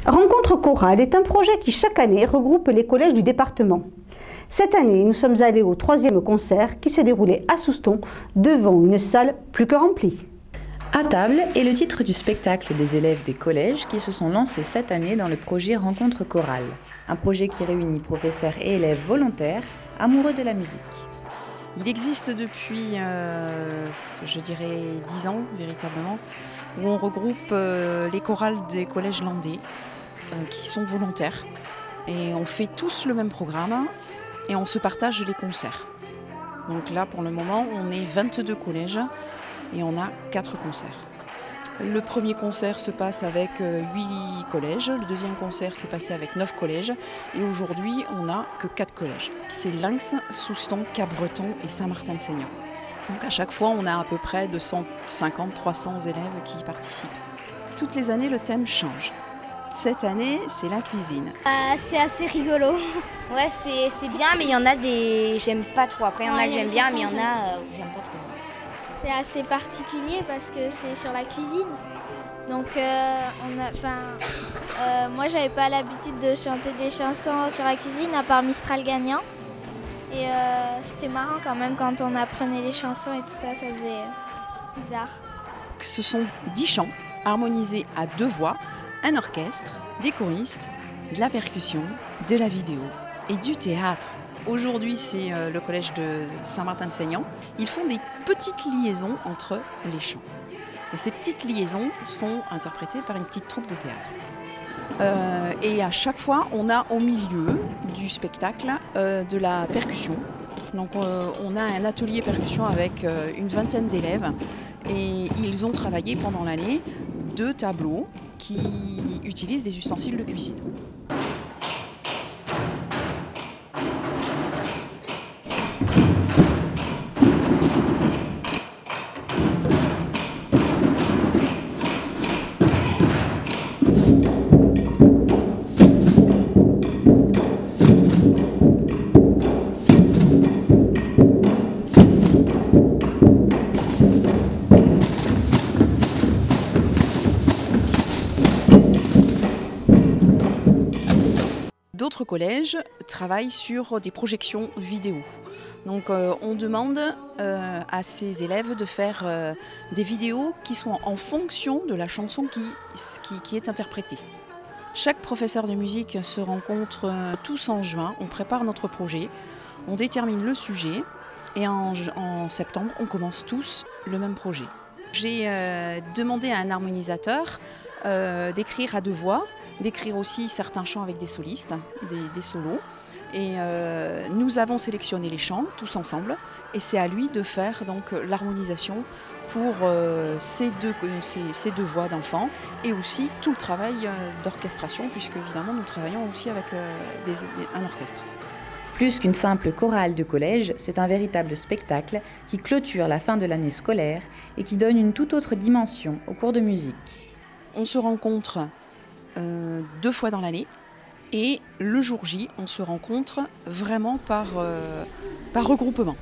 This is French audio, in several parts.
Rencontre chorale est un projet qui chaque année regroupe les collèges du département. Cette année, nous sommes allés au 3e concert qui se déroulait à Souston devant une salle plus que remplie. À table est le titre du spectacle des élèves des collèges qui se sont lancés cette année dans le projet Rencontre chorale, un projet qui réunit professeurs et élèves volontaires amoureux de la musique. Il existe depuis, je dirais, 10 ans véritablement, où on regroupe les chorales des collèges landais qui sont volontaires. Et on fait tous le même programme et on se partage les concerts. Donc là, pour le moment, on est 22 collèges et on a 4 concerts. Le premier concert se passe avec 8 collèges, le deuxième concert s'est passé avec 9 collèges et aujourd'hui, on n'a que 4 collèges. C'est Lens, Souston, Cap-Breton et Saint-Martin-de-Seignan. Donc à chaque fois, on a à peu près 250-300 élèves qui y participent. Toutes les années, le thème change. Cette année, c'est la cuisine. C'est assez rigolo. Ouais, c'est bien, mais il y en a des j'aime pas trop. Après, il y en a que j'aime bien, mais il y en a j'aime pas trop. C'est assez particulier parce que c'est sur la cuisine. Donc, moi, j'avais pas l'habitude de chanter des chansons sur la cuisine, à part Mistral gagnant. Et c'était marrant quand même quand on apprenait les chansons et tout ça, ça faisait bizarre. Ce sont 10 chants harmonisés à 2 voix, un orchestre, des choristes, de la percussion, de la vidéo et du théâtre. Aujourd'hui, c'est le collège de Saint-Martin-de-Seignan. Ils font des petites liaisons entre les chants. Et ces petites liaisons sont interprétées par une petite troupe de théâtre. Et à chaque fois, on a au milieu du spectacle de la percussion. Donc on a un atelier percussion avec une vingtaine d'élèves et ils ont travaillé pendant l'année 2 tableaux qui utilisent des ustensiles de cuisine. D'autres collèges travaillent sur des projections vidéo. Donc on demande à ces élèves de faire des vidéos qui sont en fonction de la chanson qui est interprétée. Chaque professeur de musique se rencontre tous en juin, on prépare notre projet, on détermine le sujet et en septembre on commence tous le même projet. J'ai demandé à un harmonisateur d'écrire à 2 voix, d'écrire aussi certains chants avec des solistes, des solos. Et nous avons sélectionné les chants tous ensemble et c'est à lui de faire donc l'harmonisation pour ces deux voix d'enfants et aussi tout le travail d'orchestration puisque évidemment nous travaillons aussi avec un orchestre. Plus qu'une simple chorale de collège, c'est un véritable spectacle qui clôture la fin de l'année scolaire et qui donne une toute autre dimension aux cours de musique. On se rencontre 2 fois dans l'année et le jour J, on se rencontre vraiment par regroupement.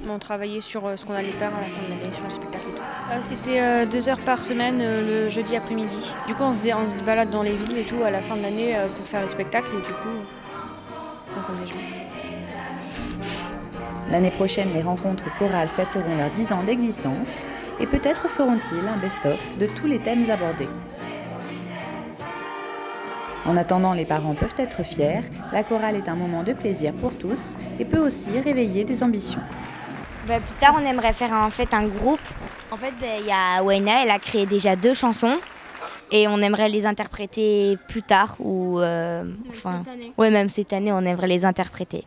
On travaillait sur ce qu'on allait faire à la fin de l'année, sur le spectacle et tout. C'était 2 heures par semaine le jeudi après-midi. Du coup, on se balade dans les villes et tout à la fin de l'année pour faire les spectacles et du coup, on les joue. L'année prochaine, les rencontres chorales fêteront leurs 10 ans d'existence et peut-être feront-ils un best-of de tous les thèmes abordés. En attendant, les parents peuvent être fiers, la chorale est un moment de plaisir pour tous et peut aussi réveiller des ambitions. Plus tard, on aimerait faire en fait un groupe. En fait, il y a Wayna, elle a créé déjà 2 chansons et on aimerait les interpréter plus tard ou cette année. Ouais, même cette année, on aimerait les interpréter.